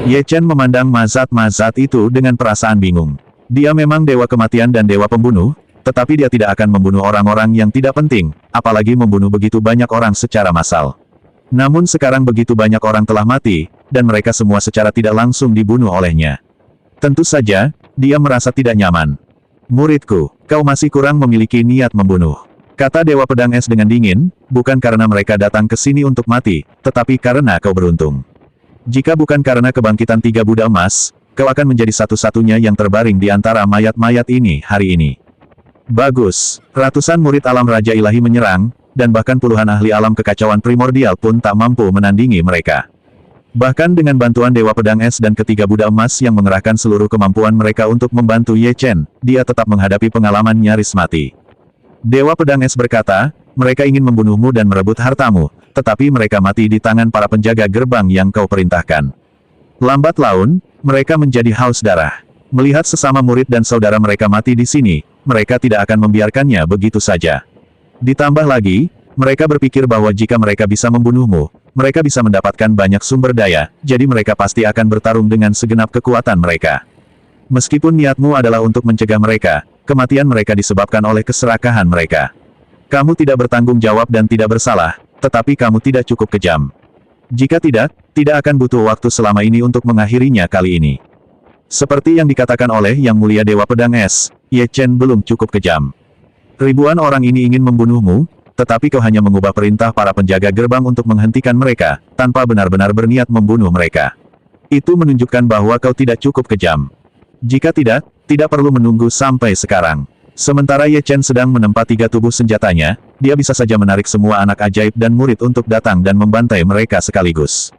Ye Chen memandang mazat-mazat itu dengan perasaan bingung. Dia memang dewa kematian dan dewa pembunuh, tetapi dia tidak akan membunuh orang-orang yang tidak penting, apalagi membunuh begitu banyak orang secara massal. Namun sekarang begitu banyak orang telah mati, dan mereka semua secara tidak langsung dibunuh olehnya. Tentu saja, dia merasa tidak nyaman. Muridku, kau masih kurang memiliki niat membunuh. Kata Dewa Pedang Es dengan dingin, bukan karena mereka datang ke sini untuk mati, tetapi karena kau beruntung. Jika bukan karena kebangkitan 3 Buddha emas, kau akan menjadi satu-satunya yang terbaring di antara mayat-mayat ini hari ini. Bagus, ratusan murid alam Raja Ilahi menyerang, dan bahkan puluhan ahli alam kekacauan primordial pun tak mampu menandingi mereka. Bahkan dengan bantuan Dewa Pedang Es dan ketiga Buddha emas yang mengerahkan seluruh kemampuan mereka untuk membantu Ye Chen, dia tetap menghadapi pengalaman nyaris mati. Dewa Pedang Es berkata, mereka ingin membunuhmu dan merebut hartamu, tetapi mereka mati di tangan para penjaga gerbang yang kau perintahkan. Lambat laun, mereka menjadi haus darah. Melihat sesama murid dan saudara mereka mati di sini, mereka tidak akan membiarkannya begitu saja. Ditambah lagi, mereka berpikir bahwa jika mereka bisa membunuhmu, mereka bisa mendapatkan banyak sumber daya, jadi mereka pasti akan bertarung dengan segenap kekuatan mereka. Meskipun niatmu adalah untuk mencegah mereka, kematian mereka disebabkan oleh keserakahan mereka. Kamu tidak bertanggung jawab dan tidak bersalah, tetapi kamu tidak cukup kejam. Jika tidak akan butuh waktu selama ini untuk mengakhirinya kali ini. Seperti yang dikatakan oleh Yang Mulia Dewa Pedang Es, Ye Chen belum cukup kejam. Ribuan orang ini ingin membunuhmu, tetapi kau hanya mengubah perintah para penjaga gerbang untuk menghentikan mereka, tanpa benar-benar berniat membunuh mereka. Itu menunjukkan bahwa kau tidak cukup kejam. Jika tidak perlu menunggu sampai sekarang. Sementara Ye Chen sedang menempa 3 tubuh senjatanya, dia bisa saja menarik semua anak ajaib dan murid untuk datang dan membantai mereka sekaligus.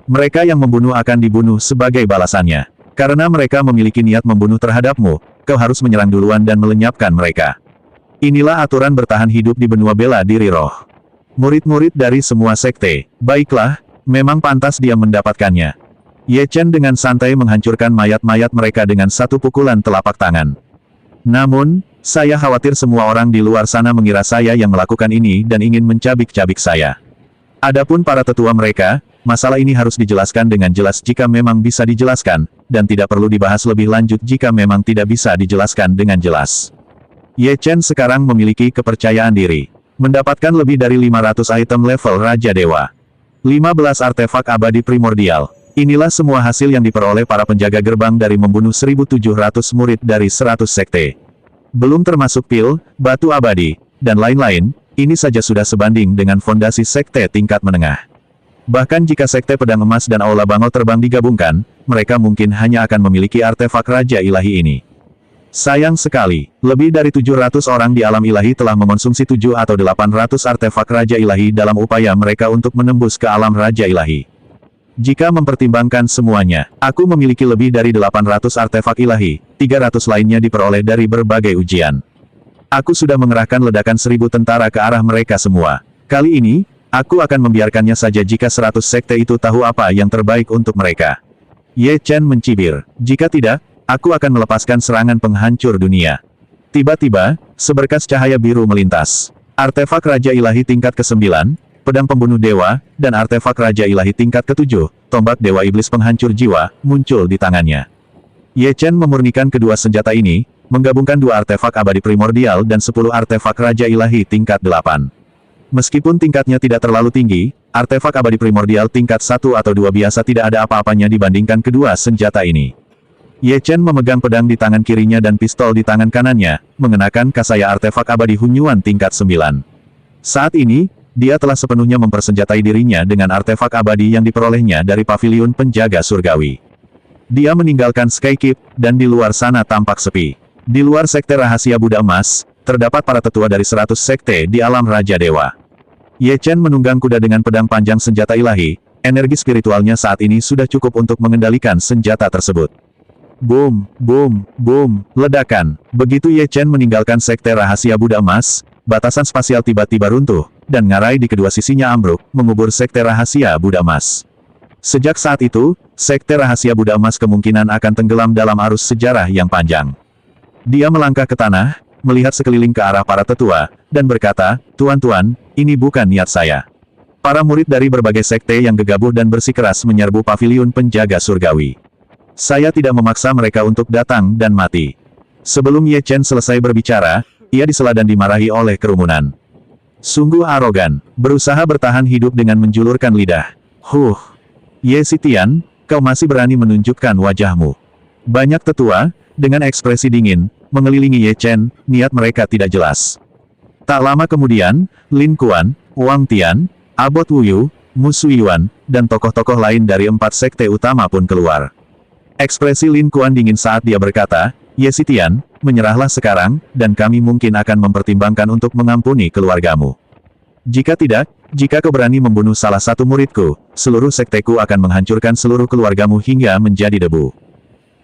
Mereka yang membunuh akan dibunuh sebagai balasannya. Karena mereka memiliki niat membunuh terhadapmu, kau harus menyerang duluan dan melenyapkan mereka. Inilah aturan bertahan hidup di benua bela diri roh. Murid-murid dari semua sekte, baiklah, memang pantas dia mendapatkannya. Ye Chen dengan santai menghancurkan mayat-mayat mereka dengan satu pukulan telapak tangan. Namun, saya khawatir semua orang di luar sana mengira saya yang melakukan ini dan ingin mencabik-cabik saya. Adapun para tetua mereka, masalah ini harus dijelaskan dengan jelas jika memang bisa dijelaskan, dan tidak perlu dibahas lebih lanjut jika memang tidak bisa dijelaskan dengan jelas. Ye Chen sekarang memiliki kepercayaan diri. Mendapatkan lebih dari 500 item level Raja Dewa. 15 artefak abadi primordial. Inilah semua hasil yang diperoleh para penjaga gerbang dari membunuh 1.700 murid dari 100 sekte. Belum termasuk pil, batu abadi, dan lain-lain, ini saja sudah sebanding dengan fondasi sekte tingkat menengah. Bahkan jika sekte pedang emas dan aula bangau terbang digabungkan, mereka mungkin hanya akan memiliki artefak Raja Ilahi ini. Sayang sekali, lebih dari 700 orang di alam ilahi telah mengonsumsi 7 atau 800 artefak Raja Ilahi dalam upaya mereka untuk menembus ke alam Raja Ilahi. Jika mempertimbangkan semuanya, aku memiliki lebih dari 800 artefak ilahi, 300 lainnya diperoleh dari berbagai ujian. Aku sudah mengerahkan ledakan 1000 tentara ke arah mereka semua. Kali ini, aku akan membiarkannya saja jika 100 sekte itu tahu apa yang terbaik untuk mereka. Ye Chen mencibir, jika tidak, aku akan melepaskan serangan penghancur dunia. Tiba-tiba, seberkas cahaya biru melintas. Artefak Raja Ilahi tingkat ke-9, pedang pembunuh dewa, dan artefak Raja Ilahi tingkat ke-7, tombak Dewa Iblis Penghancur Jiwa, muncul di tangannya. Ye Chen memurnikan kedua senjata ini, menggabungkan 2 artefak abadi primordial dan 10 artefak Raja Ilahi tingkat 8. Meskipun tingkatnya tidak terlalu tinggi, artefak abadi primordial tingkat 1 atau 2 biasa tidak ada apa-apanya dibandingkan kedua senjata ini. Ye Chen memegang pedang di tangan kirinya dan pistol di tangan kanannya, mengenakan kasaya artefak abadi Hunyuan tingkat 9. Saat ini, dia telah sepenuhnya mempersenjatai dirinya dengan artefak abadi yang diperolehnya dari paviliun penjaga surgawi. Dia meninggalkan Skykeep, dan di luar sana tampak sepi. Di luar sekte rahasia Buddha emas, terdapat para tetua dari 100 sekte di alam Raja Dewa. Ye Chen menunggang kuda dengan pedang panjang senjata ilahi, energi spiritualnya saat ini sudah cukup untuk mengendalikan senjata tersebut. Boom, boom, boom, ledakan. Begitu Ye Chen meninggalkan sekte rahasia Buddha emas, batasan spasial tiba-tiba runtuh, dan ngarai di kedua sisinya ambruk, mengubur sekte rahasia Buddha emas. Sejak saat itu, sekte rahasia Buddha emas kemungkinan akan tenggelam dalam arus sejarah yang panjang. Dia melangkah ke tanah, melihat sekeliling ke arah para tetua, dan berkata, "Tuan-tuan, ini bukan niat saya. Para murid dari berbagai sekte yang gegabah dan bersikeras menyerbu paviliun penjaga surgawi. Saya tidak memaksa mereka untuk datang dan mati. Sebelum Ye Chen selesai berbicara, ia disela dan dimarahi oleh kerumunan. Sungguh arogan, berusaha bertahan hidup dengan menjulurkan lidah. Ye Xitian, kau masih berani menunjukkan wajahmu. Banyak tetua, dengan ekspresi dingin, mengelilingi Ye Chen, niat mereka tidak jelas. Tak lama kemudian, Lin Kuan, Wang Tian, Abot Wuyu, Mu Suiyuan, dan tokoh-tokoh lain dari 4 sekte utama pun keluar. Ekspresi Lin Kuan dingin saat dia berkata, Ye Xitian, menyerahlah sekarang, dan kami mungkin akan mempertimbangkan untuk mengampuni keluargamu. Jika tidak, jika kau berani membunuh salah satu muridku, seluruh sekteku akan menghancurkan seluruh keluargamu hingga menjadi debu.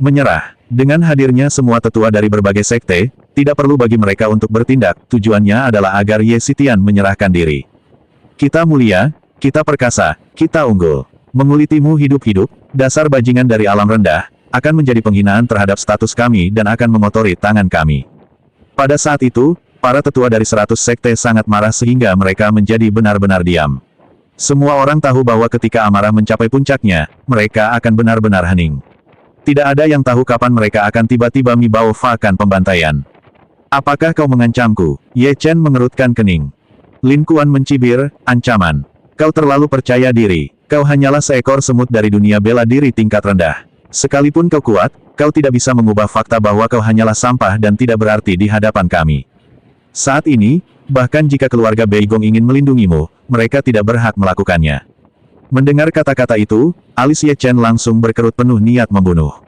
Menyerah. Dengan hadirnya semua tetua dari berbagai sekte, tidak perlu bagi mereka untuk bertindak, tujuannya adalah agar Ye Xitian menyerahkan diri. Kita mulia, kita perkasa, kita unggul. Mengulitimu hidup-hidup, dasar bajingan dari alam rendah, akan menjadi penghinaan terhadap status kami dan akan mengotori tangan kami. Pada saat itu, para tetua dari 100 sekte sangat marah sehingga mereka menjadi benar-benar diam. Semua orang tahu bahwa ketika amarah mencapai puncaknya, mereka akan benar-benar hening. Tidak ada yang tahu kapan mereka akan tiba-tiba membawakan pembantaian. Apakah kau mengancamku? Ye Chen mengerutkan kening. Lin Kuan mencibir, ancaman. Kau terlalu percaya diri. Kau hanyalah seekor semut dari dunia bela diri tingkat rendah. Sekalipun kau kuat, kau tidak bisa mengubah fakta bahwa kau hanyalah sampah dan tidak berarti di hadapan kami. Saat ini, bahkan jika keluarga Beigong ingin melindungimu, mereka tidak berhak melakukannya. Mendengar kata-kata itu, alis Ye Chen langsung berkerut penuh niat membunuh.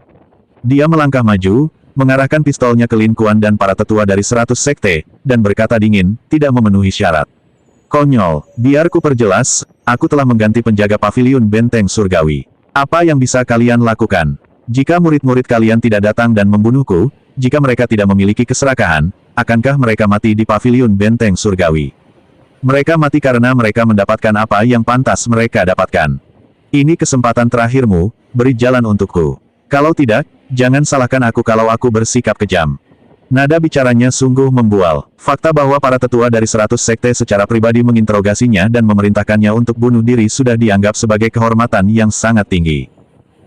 Dia melangkah maju, mengarahkan pistolnya ke Lin Kuan dan para tetua dari 100 sekte, dan berkata dingin, tidak memenuhi syarat. Konyol, biar ku perjelas, aku telah mengganti penjaga paviliun benteng surgawi. Apa yang bisa kalian lakukan? Jika murid-murid kalian tidak datang dan membunuhku, jika mereka tidak memiliki keserakahan, akankah mereka mati di paviliun benteng surgawi? Mereka mati karena mereka mendapatkan apa yang pantas mereka dapatkan. Ini kesempatan terakhirmu, beri jalan untukku. Kalau tidak, jangan salahkan aku kalau aku bersikap kejam. Nada bicaranya sungguh membual. Fakta bahwa para tetua dari 100 sekte secara pribadi menginterogasinya dan memerintahkannya untuk bunuh diri sudah dianggap sebagai kehormatan yang sangat tinggi.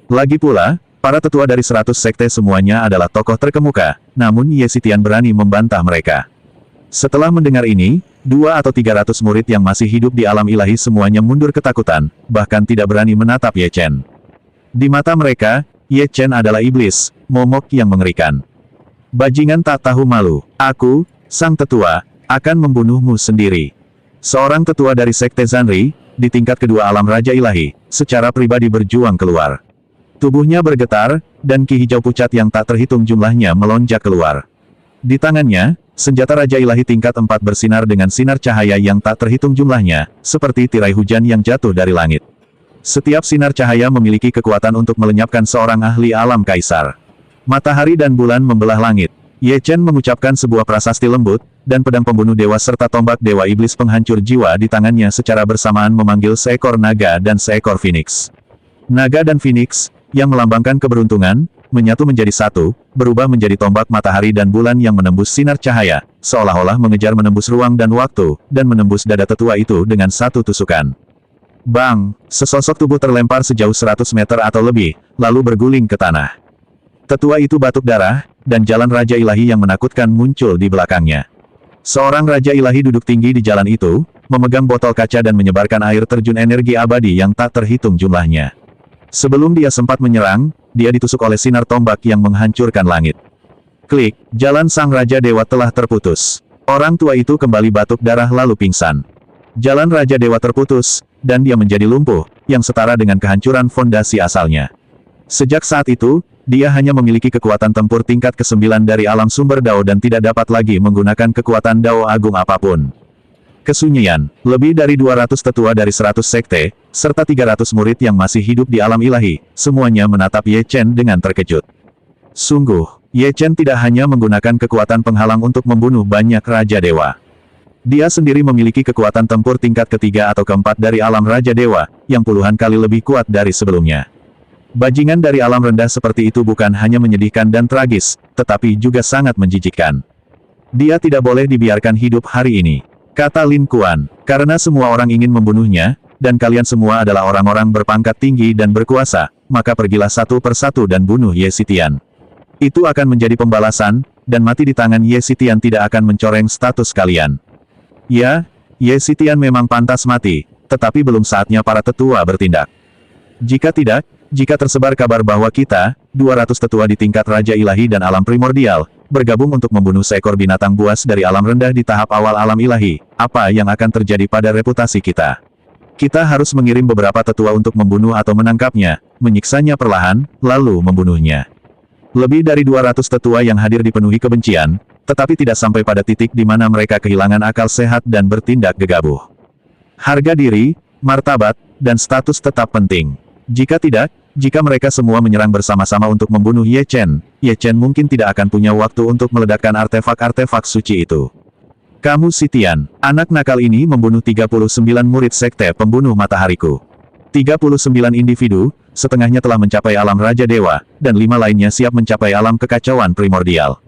Lagi pula, para tetua dari 100 sekte semuanya adalah tokoh terkemuka, namun Ye Xitian berani membantah mereka. Setelah mendengar ini, 200 atau 300 murid yang masih hidup di alam ilahi semuanya mundur ketakutan, bahkan tidak berani menatap Ye Chen. Di mata mereka, Ye Chen adalah iblis, momok yang mengerikan. Bajingan tak tahu malu. Aku, sang tetua, akan membunuhmu sendiri. Seorang tetua dari sekte Zanri, di tingkat kedua alam Raja Ilahi, secara pribadi berjuang keluar. Tubuhnya bergetar, dan ki hijau pucat yang tak terhitung jumlahnya melonjak keluar. Di tangannya, senjata Raja Ilahi tingkat 4 bersinar dengan sinar cahaya yang tak terhitung jumlahnya, seperti tirai hujan yang jatuh dari langit. Setiap sinar cahaya memiliki kekuatan untuk melenyapkan seorang ahli alam kaisar. Matahari dan bulan membelah langit. Ye Chen mengucapkan sebuah prasasti lembut, dan pedang pembunuh dewa serta tombak dewa iblis penghancur jiwa di tangannya secara bersamaan memanggil seekor naga dan seekor phoenix. Naga dan phoenix, yang melambangkan keberuntungan, menyatu menjadi satu, berubah menjadi tombak matahari dan bulan yang menembus sinar cahaya, seolah-olah mengejar menembus ruang dan waktu, dan menembus dada tetua itu dengan satu tusukan. Bang! Sesosok tubuh terlempar sejauh 100 meter atau lebih, lalu berguling ke tanah. Tetua itu batuk darah, dan jalan Raja Ilahi yang menakutkan muncul di belakangnya. Seorang Raja Ilahi duduk tinggi di jalan itu, memegang botol kaca dan menyebarkan air terjun energi abadi yang tak terhitung jumlahnya. Sebelum dia sempat menyerang, dia ditusuk oleh sinar tombak yang menghancurkan langit. Klik, jalan sang Raja Dewa telah terputus. Orang tua itu kembali batuk darah lalu pingsan. Jalan Raja Dewa terputus, dan dia menjadi lumpuh, yang setara dengan kehancuran fondasi asalnya. Sejak saat itu, dia hanya memiliki kekuatan tempur tingkat ke-9 dari alam sumber Dao dan tidak dapat lagi menggunakan kekuatan Dao agung apapun. Kesunyian, lebih dari 200 tetua dari 100 sekte, serta 300 murid yang masih hidup di alam ilahi, semuanya menatap Ye Chen dengan terkejut. Sungguh, Ye Chen tidak hanya menggunakan kekuatan penghalang untuk membunuh banyak Raja Dewa. Dia sendiri memiliki kekuatan tempur tingkat ketiga atau keempat dari alam Raja Dewa, yang puluhan kali lebih kuat dari sebelumnya. Bajingan dari alam rendah seperti itu bukan hanya menyedihkan dan tragis, tetapi juga sangat menjijikkan. Dia tidak boleh dibiarkan hidup hari ini, kata Lin Kuan. Karena semua orang ingin membunuhnya, dan kalian semua adalah orang-orang berpangkat tinggi dan berkuasa, maka pergilah satu persatu dan bunuh Ye Xitian. Itu akan menjadi pembalasan, dan mati di tangan Ye Xitian tidak akan mencoreng status kalian. Ya, Ye Xitian memang pantas mati, tetapi belum saatnya para tetua bertindak. Jika tidak, jika tersebar kabar bahwa kita, 200 tetua di tingkat Raja Ilahi dan Alam Primordial, bergabung untuk membunuh seekor binatang buas dari alam rendah di tahap awal alam ilahi, apa yang akan terjadi pada reputasi kita? Kita harus mengirim beberapa tetua untuk membunuh atau menangkapnya, menyiksanya perlahan, lalu membunuhnya. Lebih dari 200 tetua yang hadir dipenuhi kebencian, tetapi tidak sampai pada titik di mana mereka kehilangan akal sehat dan bertindak gegabah. Harga diri, martabat, dan status tetap penting. Jika tidak, jika mereka semua menyerang bersama-sama untuk membunuh Ye Chen mungkin tidak akan punya waktu untuk meledakkan artefak-artefak suci itu. Kamu Xitian, anak nakal ini membunuh 39 murid sekte pembunuh matahariku. 39 individu, setengahnya telah mencapai alam Raja Dewa, dan 5 lainnya siap mencapai alam kekacauan primordial.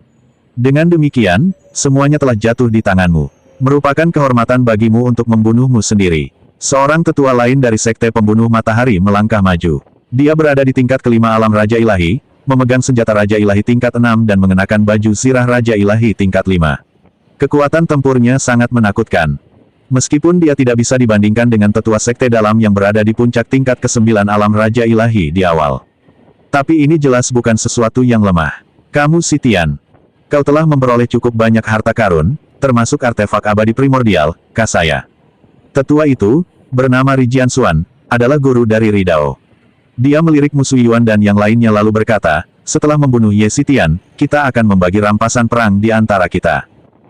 Dengan demikian, semuanya telah jatuh di tanganmu. Merupakan kehormatan bagimu untuk membunuhmu sendiri. Seorang tetua lain dari sekte pembunuh matahari melangkah maju. Dia berada di tingkat kelima alam Raja Ilahi, memegang senjata Raja Ilahi tingkat 6 dan mengenakan baju sirah Raja Ilahi tingkat 5. Kekuatan tempurnya sangat menakutkan. Meskipun dia tidak bisa dibandingkan dengan tetua sekte dalam yang berada di puncak tingkat ke-9 alam Raja Ilahi di awal. Tapi ini jelas bukan sesuatu yang lemah. Kamu Xitian. Kau telah memperoleh cukup banyak harta karun, termasuk artefak abadi primordial, Kasaya. Tetua itu, bernama Ri Jianxuan, adalah guru dari Ridao. Dia melirik musuh Yuan dan yang lainnya lalu berkata, setelah membunuh Ye Xitian, kita akan membagi rampasan perang di antara kita.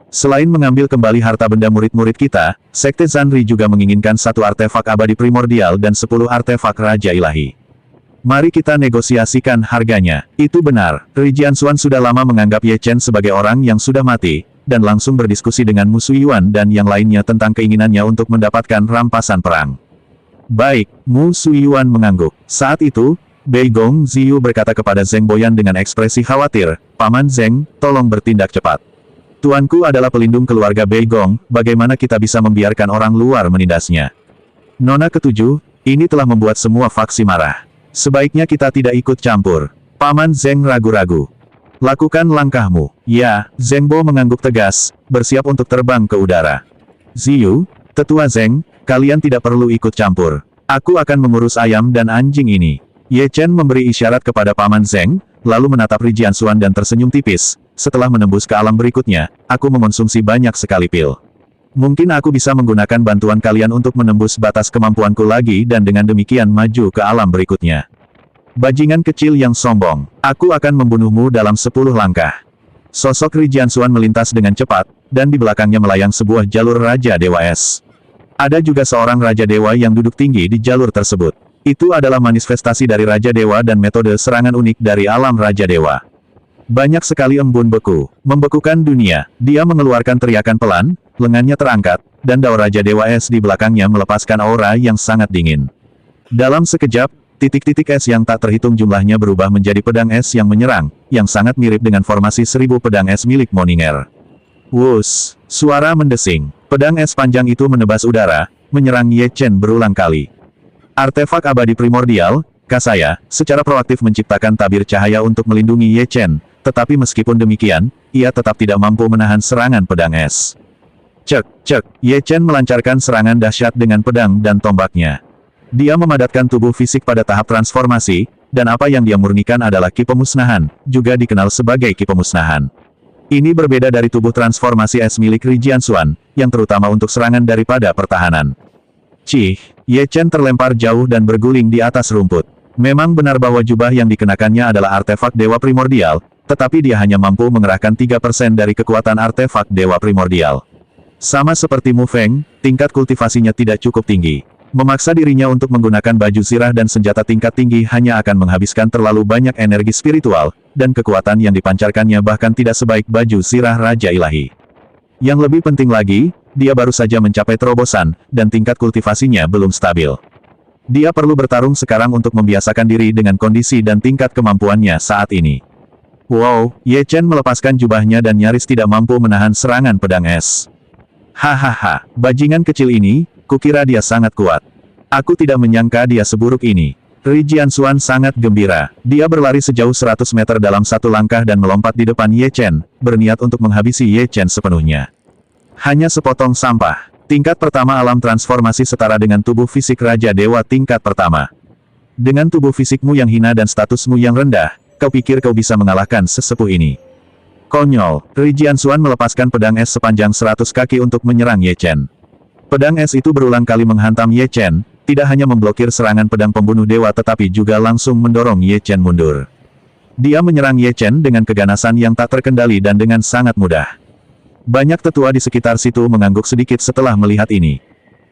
Selain mengambil kembali harta benda murid-murid kita, Sekte Zanri juga menginginkan 1 artefak abadi primordial dan 10 artefak Raja Ilahi. Mari kita negosiasikan harganya. Itu benar, Ri Jianxuan sudah lama menganggap Ye Chen sebagai orang yang sudah mati, dan langsung berdiskusi dengan musuh Yuan dan yang lainnya tentang keinginannya untuk mendapatkan rampasan perang. Baik, musuh Yuan mengangguk. Saat itu, Bei Gong Ziyu berkata kepada Zheng Boyan dengan ekspresi khawatir, Paman Zheng, tolong bertindak cepat. Tuanku adalah pelindung keluarga Bei Gong, bagaimana kita bisa membiarkan orang luar menindasnya? Nona ketujuh, ini telah membuat semua faksi marah. Sebaiknya kita tidak ikut campur. Paman Zheng ragu-ragu. Lakukan langkahmu. Ya, Zheng Bo mengangguk tegas, bersiap untuk terbang ke udara. Ziyu, tetua Zheng, kalian tidak perlu ikut campur. Aku akan mengurus ayam dan anjing ini. Ye Chen memberi isyarat kepada Paman Zheng, lalu menatap Ri Jianxuan dan tersenyum tipis. Setelah menembus ke alam berikutnya, aku mengonsumsi banyak sekali pil. Mungkin aku bisa menggunakan bantuan kalian untuk menembus batas kemampuanku lagi dan dengan demikian maju ke alam berikutnya. Bajingan kecil yang sombong, aku akan membunuhmu dalam 10 langkah. Sosok Ri Jianxuan melintas dengan cepat, dan di belakangnya melayang sebuah jalur Raja Dewa Es. Ada juga seorang Raja Dewa yang duduk tinggi di jalur tersebut. Itu adalah manifestasi dari Raja Dewa dan metode serangan unik dari alam Raja Dewa. Banyak sekali embun beku, membekukan dunia. Dia mengeluarkan teriakan pelan, lengannya terangkat, dan Dao Raja Dewa Es di belakangnya melepaskan aura yang sangat dingin. Dalam sekejap, titik-titik es yang tak terhitung jumlahnya berubah menjadi pedang es yang menyerang, yang sangat mirip dengan formasi 1000 pedang es milik Moninger. Wus, suara mendesing. Pedang es panjang itu menebas udara, menyerang Ye Chen berulang kali. Artefak abadi primordial, Kasaya, secara proaktif menciptakan tabir cahaya untuk melindungi Ye Chen, tetapi meskipun demikian, ia tetap tidak mampu menahan serangan pedang es. Cek, Ye Chen melancarkan serangan dahsyat dengan pedang dan tombaknya. Dia memadatkan tubuh fisik pada tahap transformasi, dan apa yang dia murnikan adalah ki pemusnahan, juga dikenal sebagai ki pemusnahan. Ini berbeda dari tubuh transformasi es milik Ri Jianxuan, yang terutama untuk serangan daripada pertahanan. Cih, Ye Chen terlempar jauh dan berguling di atas rumput. Memang benar bahwa jubah yang dikenakannya adalah artefak dewa primordial, tetapi dia hanya mampu mengerahkan 3% dari kekuatan artefak dewa primordial. Sama seperti Mu Feng, tingkat kultivasinya tidak cukup tinggi. Memaksa dirinya untuk menggunakan baju sirah dan senjata tingkat tinggi hanya akan menghabiskan terlalu banyak energi spiritual, dan kekuatan yang dipancarkannya bahkan tidak sebaik baju sirah Raja Ilahi. Yang lebih penting lagi, dia baru saja mencapai terobosan, dan tingkat kultivasinya belum stabil. Dia perlu bertarung sekarang untuk membiasakan diri dengan kondisi dan tingkat kemampuannya saat ini. Wow, Ye Chen melepaskan jubahnya dan nyaris tidak mampu menahan serangan pedang es. Hahaha, bajingan kecil ini, kukira dia sangat kuat. Aku tidak menyangka dia seburuk ini. Ri Jianxuan sangat gembira. Dia berlari sejauh 100 meter dalam satu langkah dan melompat di depan Ye Chen, berniat untuk menghabisi Ye Chen sepenuhnya. Hanya sepotong sampah. Tingkat pertama alam transformasi setara dengan tubuh fisik Raja Dewa tingkat pertama. Dengan tubuh fisikmu yang hina dan statusmu yang rendah, kau pikir kau bisa mengalahkan sesepuh ini? Konyol. Ri Jianxuan melepaskan pedang es sepanjang 100 kaki untuk menyerang Ye Chen. Pedang es itu berulang kali menghantam Ye Chen, tidak hanya memblokir serangan pedang pembunuh dewa tetapi juga langsung mendorong Ye Chen mundur. Dia menyerang Ye Chen dengan keganasan yang tak terkendali dan dengan sangat mudah. Banyak tetua di sekitar situ mengangguk sedikit setelah melihat ini.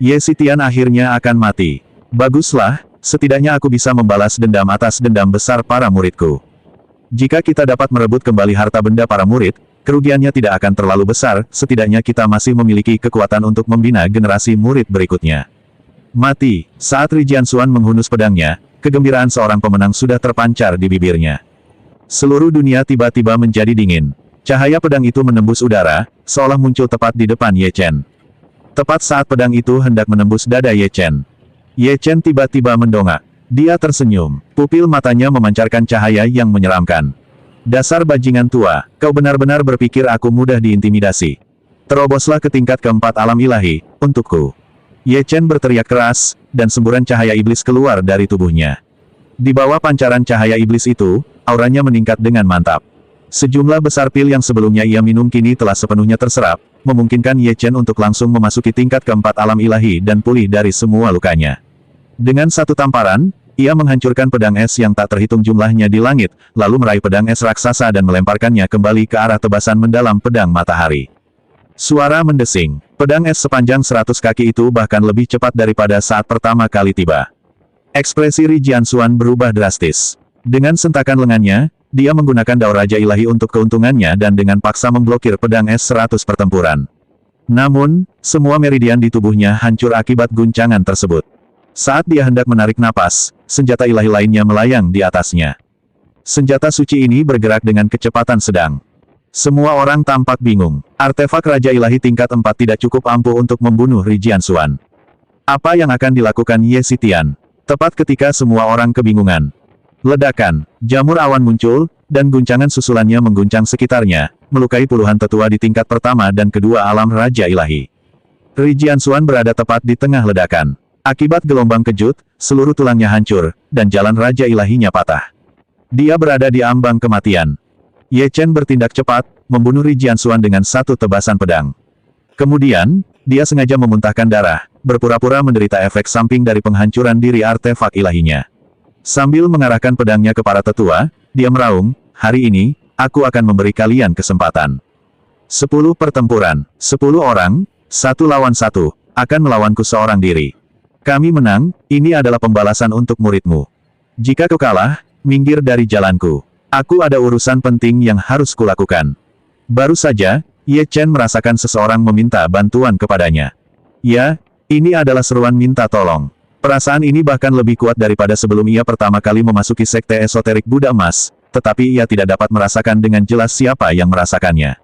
Ye Xitian akhirnya akan mati. Baguslah, setidaknya aku bisa membalas dendam atas dendam besar para muridku. Jika kita dapat merebut kembali harta benda para murid, kerugiannya tidak akan terlalu besar, setidaknya kita masih memiliki kekuatan untuk membina generasi murid berikutnya. Mati. Saat Ri Jianxuan menghunus pedangnya, kegembiraan seorang pemenang sudah terpancar di bibirnya. Seluruh dunia tiba-tiba menjadi dingin. Cahaya pedang itu menembus udara, seolah muncul tepat di depan Ye Chen. Tepat saat pedang itu hendak menembus dada Ye Chen. Ye Chen tiba-tiba mendongak. Dia tersenyum. Pupil matanya memancarkan cahaya yang menyeramkan. Dasar bajingan tua, kau benar-benar berpikir aku mudah diintimidasi. Teroboslah ke tingkat keempat alam ilahi, untukku. Ye Chen berteriak keras, dan semburan cahaya iblis keluar dari tubuhnya. Di bawah pancaran cahaya iblis itu, auranya meningkat dengan mantap. Sejumlah besar pil yang sebelumnya ia minum kini telah sepenuhnya terserap, memungkinkan Ye Chen untuk langsung memasuki tingkat keempat alam ilahi dan pulih dari semua lukanya. Dengan satu tamparan, ia menghancurkan pedang es yang tak terhitung jumlahnya di langit, lalu meraih pedang es raksasa dan melemparkannya kembali ke arah tebasan mendalam pedang matahari. Suara mendesing. Pedang es sepanjang 100 kaki itu bahkan lebih cepat daripada saat pertama kali tiba. Ekspresi Ri Jianxuan berubah drastis. Dengan sentakan lengannya, dia menggunakan Dao Raja Ilahi untuk keuntungannya dan dengan paksa memblokir pedang es 100 pertempuran. Namun, semua meridian di tubuhnya hancur akibat guncangan tersebut. Saat dia hendak menarik napas, senjata ilahi lainnya melayang di atasnya. Senjata suci ini bergerak dengan kecepatan sedang. Semua orang tampak bingung. Artefak Raja Ilahi tingkat 4 tidak cukup ampuh untuk membunuh Ri Jianxuan. Apa yang akan dilakukan Ye Xitian? Tepat ketika semua orang kebingungan. Ledakan, jamur awan muncul, dan guncangan susulannya mengguncang sekitarnya, melukai puluhan tetua di tingkat pertama dan kedua alam Raja Ilahi. Ri Jianxuan berada tepat di tengah ledakan. Akibat gelombang kejut, seluruh tulangnya hancur, dan jalan Raja Ilahinya patah. Dia berada di ambang kematian. Ye Chen bertindak cepat, membunuh Ri Jianxuan dengan satu tebasan pedang. Kemudian, dia sengaja memuntahkan darah, berpura-pura menderita efek samping dari penghancuran diri artefak ilahinya. Sambil mengarahkan pedangnya ke para tetua, dia meraung, hari ini, aku akan memberi kalian kesempatan. 10 pertempuran, 10 orang, 1 lawan 1, akan melawanku seorang diri. Kami menang, ini adalah pembalasan untuk muridmu. Jika kau kalah, minggir dari jalanku. Aku ada urusan penting yang harus kulakukan. Baru saja, Ye Chen merasakan seseorang meminta bantuan kepadanya. Ya, ini adalah seruan minta tolong. Perasaan ini bahkan lebih kuat daripada sebelum ia pertama kali memasuki sekte esoterik Buddha Emas, tetapi ia tidak dapat merasakan dengan jelas siapa yang merasakannya.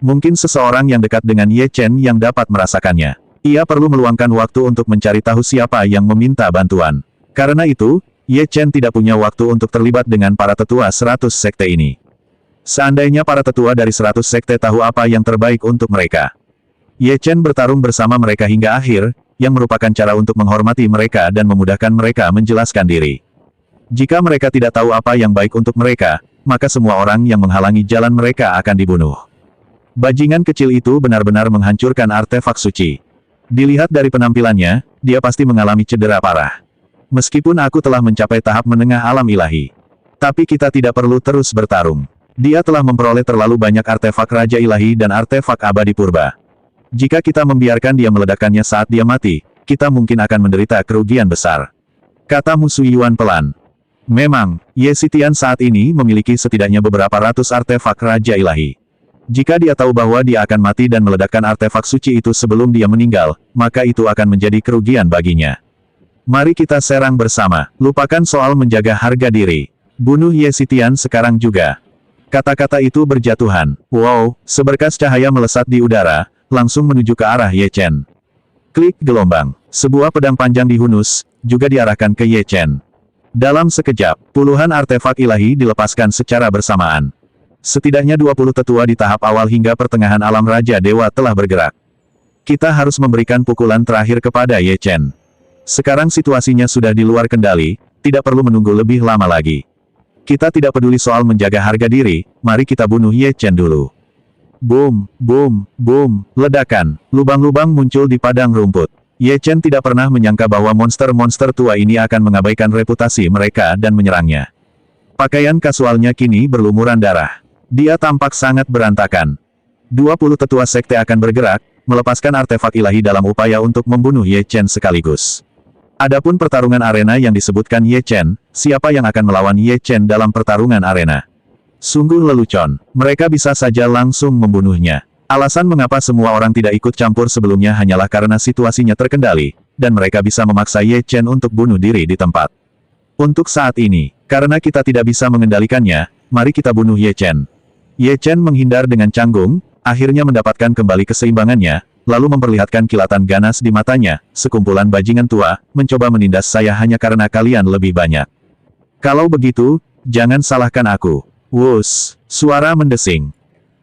Mungkin seseorang yang dekat dengan Ye Chen yang dapat merasakannya. Ia perlu meluangkan waktu untuk mencari tahu siapa yang meminta bantuan. Karena itu, Ye Chen tidak punya waktu untuk terlibat dengan para tetua 100 sekte ini. Seandainya para tetua dari 100 sekte tahu apa yang terbaik untuk mereka. Ye Chen bertarung bersama mereka hingga akhir, yang merupakan cara untuk menghormati mereka dan memudahkan mereka menjelaskan diri. Jika mereka tidak tahu apa yang baik untuk mereka, maka semua orang yang menghalangi jalan mereka akan dibunuh. Bajingan kecil itu benar-benar menghancurkan artefak suci. Dilihat dari penampilannya, dia pasti mengalami cedera parah. Meskipun aku telah mencapai tahap menengah alam ilahi. Tapi kita tidak perlu terus bertarung. Dia telah memperoleh terlalu banyak artefak Raja Ilahi dan artefak abadi purba. Jika kita membiarkan dia meledakkannya saat dia mati, kita mungkin akan menderita kerugian besar. Kata Musu Yuan pelan. Memang, Ye Xitian saat ini memiliki setidaknya beberapa ratus artefak Raja Ilahi. Jika dia tahu bahwa dia akan mati dan meledakkan artefak suci itu sebelum dia meninggal, maka itu akan menjadi kerugian baginya. Mari kita serang bersama. Lupakan soal menjaga harga diri. Bunuh Ye Xitian sekarang juga. Kata-kata itu berjatuhan. Wow, seberkas cahaya melesat di udara, langsung menuju ke arah Ye Chen. Klik gelombang. Sebuah pedang panjang dihunus, juga diarahkan ke Ye Chen. Dalam sekejap, puluhan artefak ilahi dilepaskan secara bersamaan. Setidaknya 20 tetua di tahap awal hingga pertengahan alam Raja Dewa telah bergerak. Kita harus memberikan pukulan terakhir kepada Ye Chen. Sekarang situasinya sudah di luar kendali, tidak perlu menunggu lebih lama lagi. Kita tidak peduli soal menjaga harga diri, mari kita bunuh Ye Chen dulu. Boom, boom, boom, ledakan, lubang-lubang muncul di padang rumput. Ye Chen tidak pernah menyangka bahwa monster-monster tua ini akan mengabaikan reputasi mereka dan menyerangnya. Pakaian kasualnya kini berlumuran darah. Dia tampak sangat berantakan. 20 tetua sekte akan bergerak, melepaskan artefak ilahi dalam upaya untuk membunuh Ye Chen sekaligus. Adapun pertarungan arena yang disebutkan Ye Chen, siapa yang akan melawan Ye Chen dalam pertarungan arena? Sungguh lelucon, mereka bisa saja langsung membunuhnya. Alasan mengapa semua orang tidak ikut campur sebelumnya hanyalah karena situasinya terkendali, dan mereka bisa memaksa Ye Chen untuk bunuh diri di tempat. Untuk saat ini, karena kita tidak bisa mengendalikannya, mari kita bunuh Ye Chen. Ye Chen menghindar dengan canggung, akhirnya mendapatkan kembali keseimbangannya, lalu memperlihatkan kilatan ganas di matanya. Sekumpulan bajingan tua, mencoba menindas saya hanya karena kalian lebih banyak. Kalau begitu, jangan salahkan aku. Wus, suara mendesing.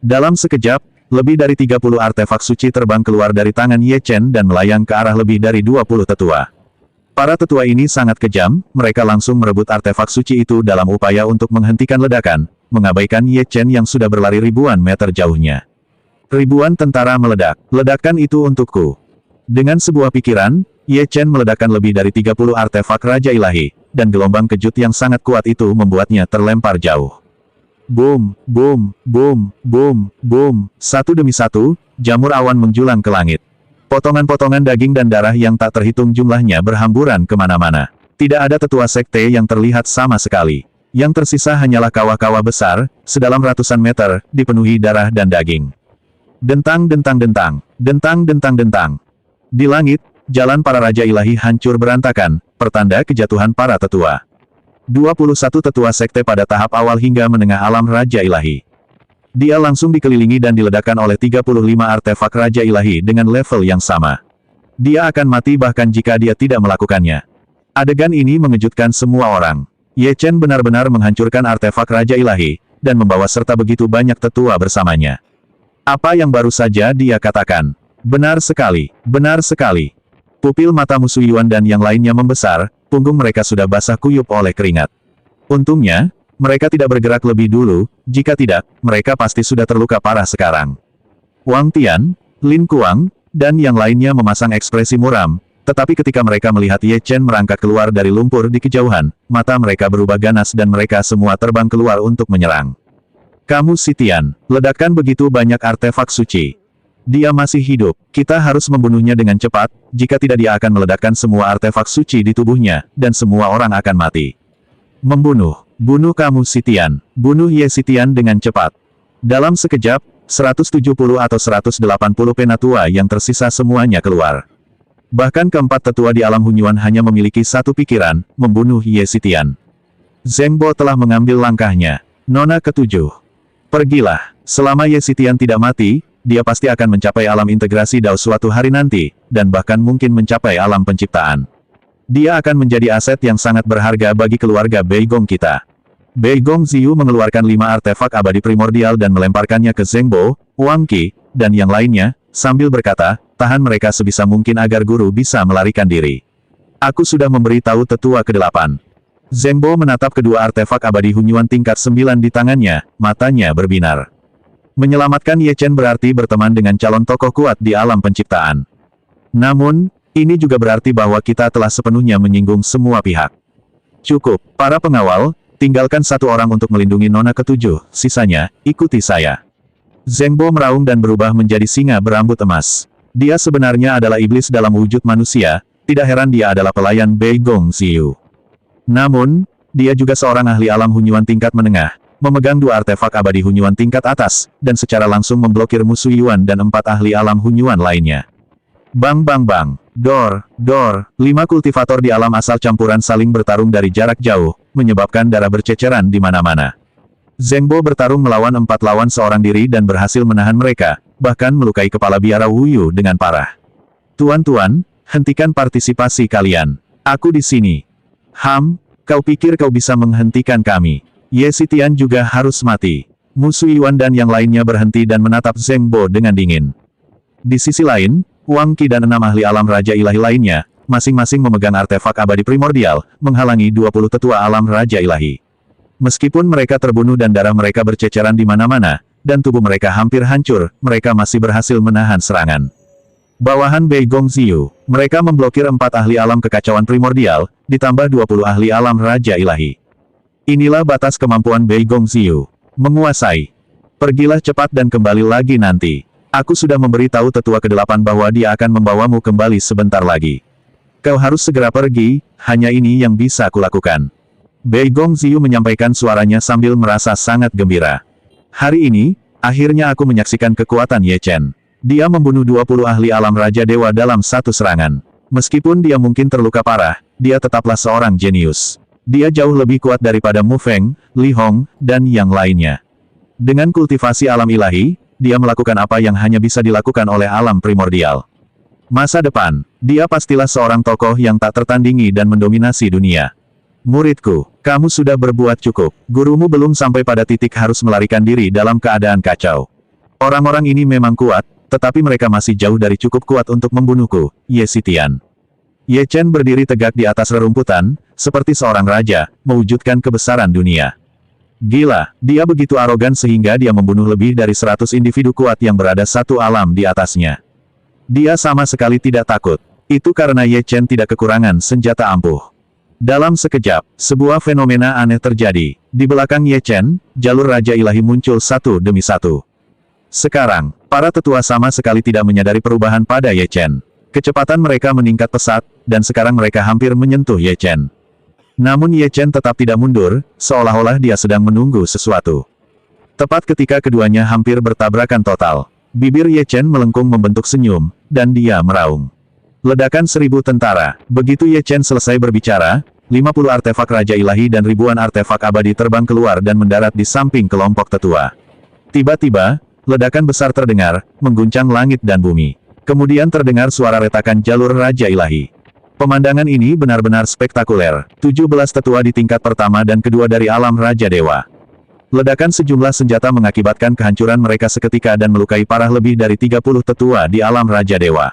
Dalam sekejap, lebih dari 30 artefak suci terbang keluar dari tangan Ye Chen dan melayang ke arah lebih dari 20 tetua. Para tetua ini sangat kejam, mereka langsung merebut artefak suci itu dalam upaya untuk menghentikan ledakan, mengabaikan Ye Chen yang sudah berlari ribuan meter jauhnya. Ribuan tentara meledak. Ledakan itu untukku. Dengan sebuah pikiran, Ye Chen meledakkan lebih dari 30 artefak Raja Ilahi, dan gelombang kejut yang sangat kuat itu membuatnya terlempar jauh. Boom, boom, boom, boom, boom. Satu demi satu, jamur awan menjulang ke langit. Potongan-potongan daging dan darah yang tak terhitung jumlahnya berhamburan kemana-mana. Tidak ada tetua sekte yang terlihat sama sekali. Yang tersisa hanyalah kawah-kawah besar, sedalam ratusan meter, dipenuhi darah dan daging. Dentang-dentang-dentang, dentang-dentang-dentang. Di langit, jalan para Raja Ilahi hancur berantakan, pertanda kejatuhan para tetua. 21 tetua sekte pada tahap awal hingga menengah alam Raja Ilahi. Dia langsung dikelilingi dan diledakkan oleh 35 artefak Raja Ilahi dengan level yang sama. Dia akan mati bahkan jika dia tidak melakukannya. Adegan ini mengejutkan semua orang. Ye Chen benar-benar menghancurkan artefak Raja Ilahi, dan membawa serta begitu banyak tetua bersamanya. Apa yang baru saja dia katakan? Benar sekali, benar sekali. Pupil mata musuh Yuan dan yang lainnya membesar, punggung mereka sudah basah kuyup oleh keringat. Untungnya, mereka tidak bergerak lebih dulu, jika tidak, mereka pasti sudah terluka parah sekarang. Wang Tian, Lin Kuang, dan yang lainnya memasang ekspresi muram, tetapi ketika mereka melihat Ye Chen merangkak keluar dari lumpur di kejauhan, mata mereka berubah ganas dan mereka semua terbang keluar untuk menyerang. Kamu si Tian, ledakan begitu banyak artefak suci. Dia masih hidup, kita harus membunuhnya dengan cepat, jika tidak dia akan meledakkan semua artefak suci di tubuhnya, dan semua orang akan mati. Membunuh, bunuh kamu si Tian, bunuh Ye si Tian dengan cepat. Dalam sekejap, 170 atau 180 penatua yang tersisa semuanya keluar. Bahkan keempat tetua di alam Hunyuan hanya memiliki satu pikiran, membunuh Ye si Tian. Zheng Bo telah mengambil langkahnya. Nona ketujuh. Pergilah, selama Ye si Tian tidak mati, dia pasti akan mencapai alam integrasi Dao suatu hari nanti, dan bahkan mungkin mencapai alam penciptaan. Dia akan menjadi aset yang sangat berharga bagi keluarga Beigong kita. Beigong Ziyu mengeluarkan 5 artefak abadi primordial dan melemparkannya ke Zheng Bo, Wang Qi, dan yang lainnya, sambil berkata, tahan mereka sebisa mungkin agar guru bisa melarikan diri. Aku sudah memberi tahu tetua ke-8. Zheng Bo menatap kedua artefak abadi Hunyuan tingkat 9 di tangannya, matanya berbinar. Menyelamatkan Ye Chen berarti berteman dengan calon tokoh kuat di alam penciptaan. Namun, ini juga berarti bahwa kita telah sepenuhnya menyinggung semua pihak. Cukup, para pengawal, tinggalkan satu orang untuk melindungi Nona ketujuh, sisanya, ikuti saya. Zheng Bo meraung dan berubah menjadi singa berambut emas. Dia sebenarnya adalah iblis dalam wujud manusia, tidak heran dia adalah pelayan Beigong Ziyu. Namun, dia juga seorang ahli alam Hunyuan tingkat menengah, memegang 2 artefak abadi Hunyuan tingkat atas, dan secara langsung memblokir musuh Yuan dan 4 ahli alam Hunyuan lainnya. Bang bang bang, dor, 5 kultivator di alam asal campuran saling bertarung dari jarak jauh, menyebabkan darah berceceran di mana-mana. Zheng Bo bertarung melawan 4 lawan seorang diri dan berhasil menahan mereka, bahkan melukai kepala biara Wu Yu dengan parah. Tuan-tuan, hentikan partisipasi kalian. Aku di sini. Kau pikir kau bisa menghentikan kami? Ye Xitian juga harus mati. Mu Suiyuan dan yang lainnya berhenti dan menatap Zheng Bo dengan dingin. Di sisi lain, Wang Qi dan 6 ahli alam Raja Ilahi lainnya, masing-masing memegang artefak abadi primordial, menghalangi 20 tetua alam Raja Ilahi. Meskipun mereka terbunuh dan darah mereka berceceran di mana-mana, dan tubuh mereka hampir hancur, mereka masih berhasil menahan serangan. Bawahan Bei Gong Ziyu, mereka memblokir 4 ahli alam kekacauan primordial, ditambah 20 ahli alam Raja Ilahi. Inilah batas kemampuan Bei Gong Ziyu. Menguasai. Pergilah cepat dan kembali lagi nanti. Aku sudah memberitahu tetua ke-8 bahwa dia akan membawamu kembali sebentar lagi. Kau harus segera pergi, hanya ini yang bisa kulakukan. Bei Gong Ziyu menyampaikan suaranya sambil merasa sangat gembira. Hari ini, akhirnya aku menyaksikan kekuatan Ye Chen. Dia membunuh 20 ahli alam Raja Dewa dalam satu serangan. Meskipun dia mungkin terluka parah, dia tetaplah seorang jenius. Dia jauh lebih kuat daripada Mu Feng, Li Hong, dan yang lainnya. Dengan kultivasi alam ilahi, dia melakukan apa yang hanya bisa dilakukan oleh alam primordial. Masa depan, dia pastilah seorang tokoh yang tak tertandingi dan mendominasi dunia. Muridku, kamu sudah berbuat cukup. Gurumu belum sampai pada titik harus melarikan diri dalam keadaan kacau. Orang-orang ini memang kuat, tetapi mereka masih jauh dari cukup kuat untuk membunuhku, Ye Xitian. Ye Chen berdiri tegak di atas rerumputan, seperti seorang raja, mewujudkan kebesaran dunia. Gila, dia begitu arogan sehingga dia membunuh lebih dari 100 individu kuat yang berada satu alam di atasnya. Dia sama sekali tidak takut. Itu karena Ye Chen tidak kekurangan senjata ampuh. Dalam sekejap, sebuah fenomena aneh terjadi. Di belakang Ye Chen, jalur Raja Ilahi muncul satu demi satu. Sekarang, para tetua sama sekali tidak menyadari perubahan pada Ye Chen. Kecepatan mereka meningkat pesat, dan sekarang mereka hampir menyentuh Ye Chen. Namun Ye Chen tetap tidak mundur, seolah-olah dia sedang menunggu sesuatu. Tepat ketika keduanya hampir bertabrakan total, bibir Ye Chen melengkung membentuk senyum, dan dia meraung. Ledakan 1000 tentara. Begitu Ye Chen selesai berbicara, 50 artefak Raja Ilahi dan ribuan artefak abadi terbang keluar dan mendarat di samping kelompok tetua. Tiba-tiba, ledakan besar terdengar, mengguncang langit dan bumi. Kemudian terdengar suara retakan jalur Raja Ilahi. Pemandangan ini benar-benar spektakuler. 17 tetua di tingkat pertama dan kedua dari alam Raja Dewa. Ledakan sejumlah senjata mengakibatkan kehancuran mereka seketika dan melukai parah lebih dari 30 tetua di alam Raja Dewa.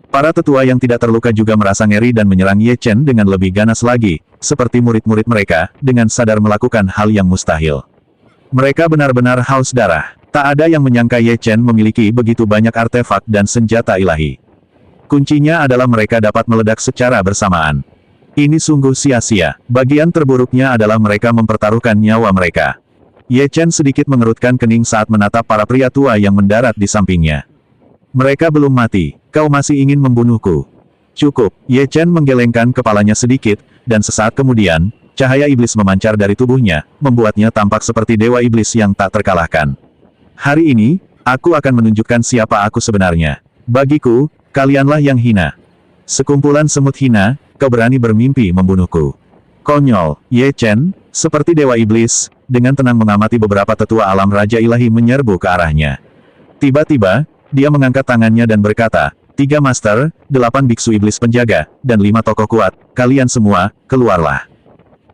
Para tetua yang tidak terluka juga merasa ngeri dan menyerang Ye Chen dengan lebih ganas lagi, seperti murid-murid mereka, dengan sadar melakukan hal yang mustahil. Mereka benar-benar haus darah. Tak ada yang menyangka Ye Chen memiliki begitu banyak artefak dan senjata ilahi. Kuncinya adalah mereka dapat meledak secara bersamaan. Ini sungguh sia-sia. Bagian terburuknya adalah mereka mempertaruhkan nyawa mereka. Ye Chen sedikit mengerutkan kening saat menatap para pria tua yang mendarat di sampingnya. Mereka belum mati. Kau masih ingin membunuhku? Cukup. Ye Chen menggelengkan kepalanya sedikit, dan sesaat kemudian, cahaya iblis memancar dari tubuhnya, membuatnya tampak seperti dewa iblis yang tak terkalahkan. Hari ini, aku akan menunjukkan siapa aku sebenarnya. Bagiku, kalianlah yang hina. Sekumpulan semut hina, kau berani bermimpi membunuhku. Konyol, Ye Chen, seperti dewa iblis, dengan tenang mengamati beberapa tetua alam Raja Ilahi menyerbu ke arahnya. Tiba-tiba, dia mengangkat tangannya dan berkata, 3 master, 8 biksu iblis penjaga, dan 5 tokoh kuat, kalian semua, keluarlah.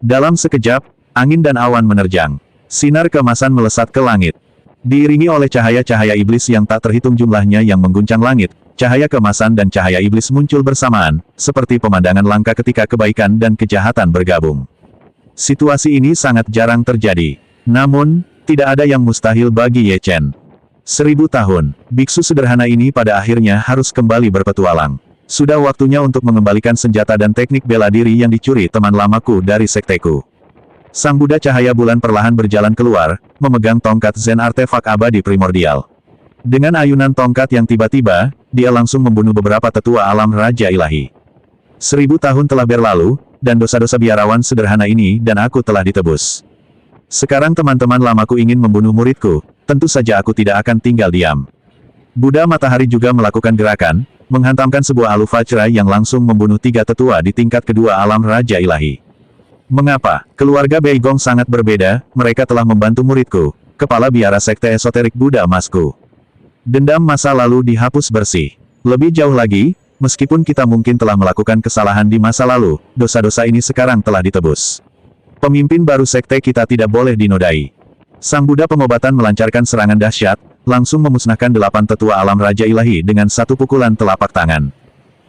Dalam sekejap, angin dan awan menerjang. Sinar keemasan melesat ke langit. Diiringi oleh cahaya-cahaya iblis yang tak terhitung jumlahnya yang mengguncang langit, cahaya keemasan dan cahaya iblis muncul bersamaan, seperti pemandangan langka ketika kebaikan dan kejahatan bergabung. Situasi ini sangat jarang terjadi. Namun, tidak ada yang mustahil bagi Ye Chen. 1000 tahun, biksu sederhana ini pada akhirnya harus kembali berpetualang. Sudah waktunya untuk mengembalikan senjata dan teknik bela diri yang dicuri teman lamaku dari sekteku. Sang Buddha Cahaya Bulan perlahan berjalan keluar, memegang tongkat Zen artefak abadi primordial. Dengan ayunan tongkat yang tiba-tiba, dia langsung membunuh beberapa tetua alam Raja Ilahi. 1000 tahun telah berlalu, dan dosa-dosa biarawan sederhana ini dan aku telah ditebus. Sekarang teman-teman lamaku ingin membunuh muridku, tentu saja aku tidak akan tinggal diam. Buddha Matahari juga melakukan gerakan, menghantamkan sebuah alu vajra yang langsung membunuh 3 tetua di tingkat kedua alam Raja Ilahi. Mengapa? Keluarga Bei Gong sangat berbeda, mereka telah membantu muridku, kepala biara sekte esoterik Buddha emasku. Dendam masa lalu dihapus bersih. Lebih jauh lagi, Meskipun kita mungkin telah melakukan kesalahan di masa lalu, dosa-dosa ini sekarang telah ditebus. Pemimpin baru sekte kita tidak boleh dinodai. Sang Buddha pengobatan melancarkan serangan dahsyat, langsung memusnahkan 8 tetua alam Raja Ilahi dengan satu pukulan telapak tangan.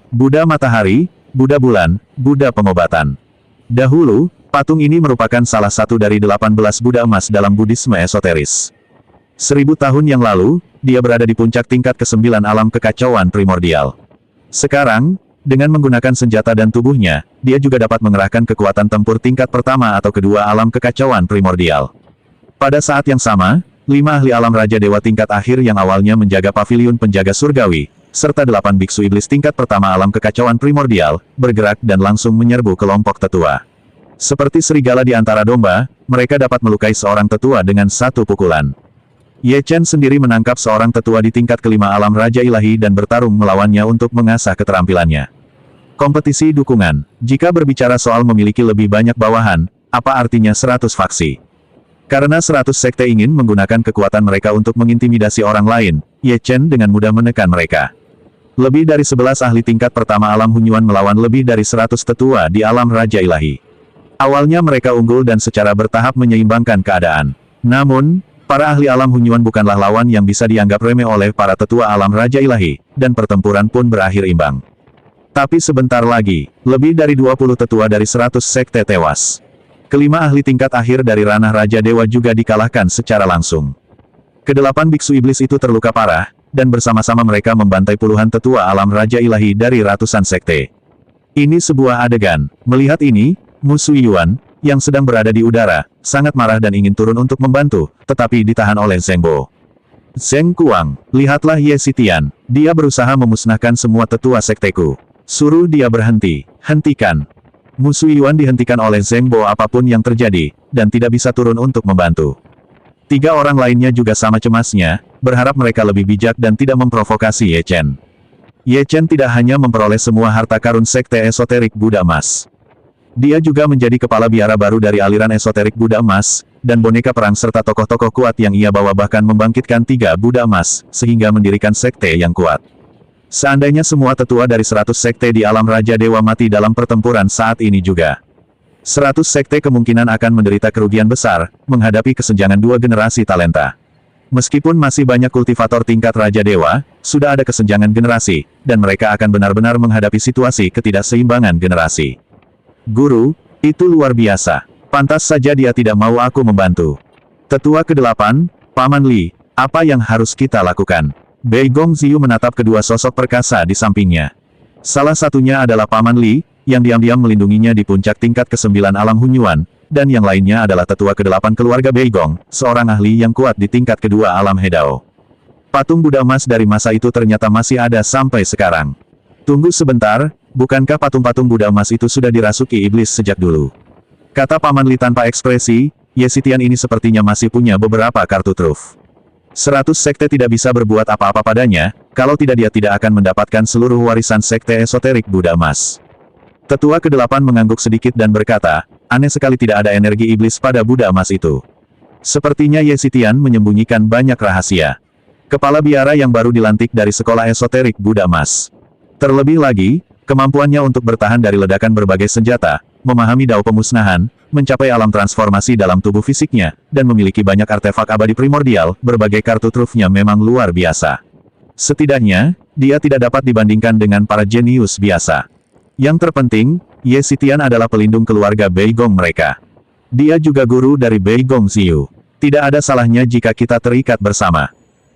Buddha Matahari, Buddha Bulan, Buddha Pengobatan. Dahulu, patung ini merupakan salah satu dari 18 Buddha emas dalam Buddhisme esoteris. 1000 tahun yang lalu, dia berada di puncak tingkat ke-9 alam kekacauan primordial. Sekarang, dengan menggunakan senjata dan tubuhnya, dia juga dapat mengerahkan kekuatan tempur tingkat pertama atau kedua alam kekacauan primordial. Pada saat yang sama, 5 ahli alam Raja Dewa tingkat akhir yang awalnya menjaga paviliun penjaga surgawi, serta 8 biksu iblis tingkat pertama alam kekacauan primordial, bergerak dan langsung menyerbu kelompok tetua. Seperti serigala di antara domba, mereka dapat melukai seorang tetua dengan satu pukulan. Ye Chen sendiri menangkap seorang tetua di tingkat kelima alam Raja Ilahi dan bertarung melawannya untuk mengasah keterampilannya. Kompetisi dukungan. Jika berbicara soal memiliki lebih banyak bawahan, apa artinya 100 faksi? Karena 100 sekte ingin menggunakan kekuatan mereka untuk mengintimidasi orang lain, Ye Chen dengan mudah menekan mereka. Lebih dari 11 ahli tingkat pertama alam Hunyuan melawan lebih dari 100 tetua di alam Raja Ilahi. Awalnya mereka unggul dan secara bertahap menyeimbangkan keadaan. Namun, para ahli alam Hunyuan bukanlah lawan yang bisa dianggap remeh oleh para tetua alam Raja Ilahi, dan pertempuran pun berakhir imbang. Tapi sebentar lagi, lebih dari 20 tetua dari 100 sekte tewas. Kelima ahli tingkat akhir dari ranah Raja Dewa juga dikalahkan secara langsung. Kedelapan biksu iblis itu terluka parah, dan bersama-sama mereka membantai puluhan tetua alam Raja Ilahi dari ratusan sekte. Ini sebuah adegan. Melihat ini, Mu Suiyuan, yang sedang berada di udara, sangat marah dan ingin turun untuk membantu, tetapi ditahan oleh Zheng Bo. Zheng Kuang, lihatlah Ye Xitian, dia berusaha memusnahkan semua tetua sekteku. Suruh dia berhenti, hentikan. Mu Suiyuan dihentikan oleh Zheng Bo apapun yang terjadi, dan tidak bisa turun untuk membantu. 3 orang lainnya juga sama cemasnya, berharap mereka lebih bijak dan tidak memprovokasi Ye Chen. Ye Chen tidak hanya memperoleh semua harta karun sekte esoterik Buddha emas. Dia juga menjadi kepala biara baru dari aliran esoterik Buddha emas, dan boneka perang serta tokoh-tokoh kuat yang ia bawa bahkan membangkitkan 3 Buddha emas, sehingga mendirikan sekte yang kuat. Seandainya semua tetua dari 100 sekte di alam Raja Dewa mati dalam pertempuran saat ini juga, 100 sekte kemungkinan akan menderita kerugian besar, menghadapi kesenjangan 2 generasi talenta. Meskipun masih banyak kultivator tingkat Raja Dewa, sudah ada kesenjangan generasi, dan mereka akan benar-benar menghadapi situasi ketidakseimbangan generasi. Guru, itu luar biasa. Pantas saja dia tidak mau aku membantu. Tetua ke-8, Paman Li, apa yang harus kita lakukan? Bei Gong Ziyu menatap kedua sosok perkasa di sampingnya. Salah satunya adalah Paman Li, yang diam-diam melindunginya di puncak tingkat ke-9 alam Hunyuan, dan yang lainnya adalah tetua ke-8 keluarga Bei Gong, seorang ahli yang kuat di tingkat kedua alam Hedao. Patung Buddha emas dari masa itu ternyata masih ada sampai sekarang. Tunggu sebentar, bukankah patung-patung Buddha emas itu sudah dirasuki iblis sejak dulu? Kata Paman Li tanpa ekspresi, Ye Xitian ini sepertinya masih punya beberapa kartu truf. 100 sekte tidak bisa berbuat apa-apa padanya, kalau tidak dia tidak akan mendapatkan seluruh warisan sekte esoterik Buddha emas. Tetua ke-8 mengangguk sedikit dan berkata, aneh sekali tidak ada energi iblis pada Buddha emas itu. Sepertinya Ye Xitian menyembunyikan banyak rahasia. Kepala biara yang baru dilantik dari sekolah esoterik Buddha emas. Terlebih lagi, kemampuannya untuk bertahan dari ledakan berbagai senjata, memahami dao pemusnahan, mencapai alam transformasi dalam tubuh fisiknya, dan memiliki banyak artefak abadi primordial, berbagai kartu trufnya memang luar biasa. Setidaknya, dia tidak dapat dibandingkan dengan para jenius biasa. Yang terpenting, Ye Xitian adalah pelindung keluarga Bei Gong mereka. Dia juga guru dari Bei Gong Ziyu. Tidak ada salahnya jika kita terikat bersama.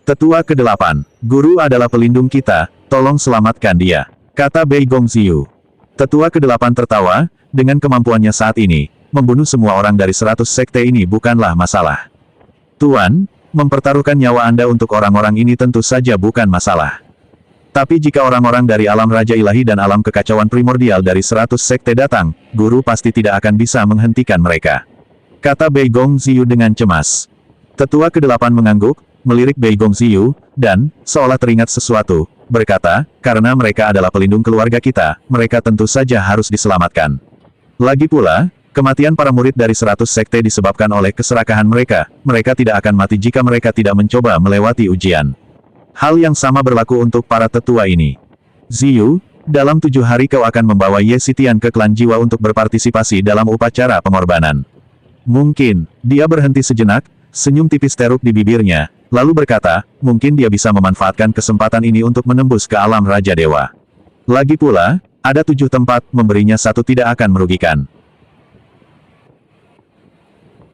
Tetua ke-8, guru adalah pelindung kita, tolong selamatkan dia, kata Bei Gong Ziyu. Tetua ke-8 tertawa, dengan kemampuannya saat ini, membunuh semua orang dari 100 sekte ini bukanlah masalah. Tuan, mempertaruhkan nyawa Anda untuk orang-orang ini tentu saja bukan masalah. Tapi jika orang-orang dari alam Raja Ilahi dan alam kekacauan primordial dari 100 sekte datang, guru pasti tidak akan bisa menghentikan mereka, kata Bei Gong Ziyu dengan cemas. Tetua ke-8 mengangguk, melirik Bei Gong Ziyu, dan, seolah teringat sesuatu, berkata, karena mereka adalah pelindung keluarga kita, mereka tentu saja harus diselamatkan. Lagi pula, kematian para murid dari 100 sekte disebabkan oleh keserakahan mereka, mereka tidak akan mati jika mereka tidak mencoba melewati ujian. Hal yang sama berlaku untuk para tetua ini. Ziyu, Dalam 7 hari kau akan membawa Ye Xitian ke klan jiwa untuk berpartisipasi dalam upacara pengorbanan. Mungkin, dia berhenti sejenak, senyum tipis teruk di bibirnya, lalu berkata, mungkin dia bisa memanfaatkan kesempatan ini untuk menembus ke alam Raja Dewa. Lagi pula, ada 7 tempat, memberinya satu tidak akan merugikan.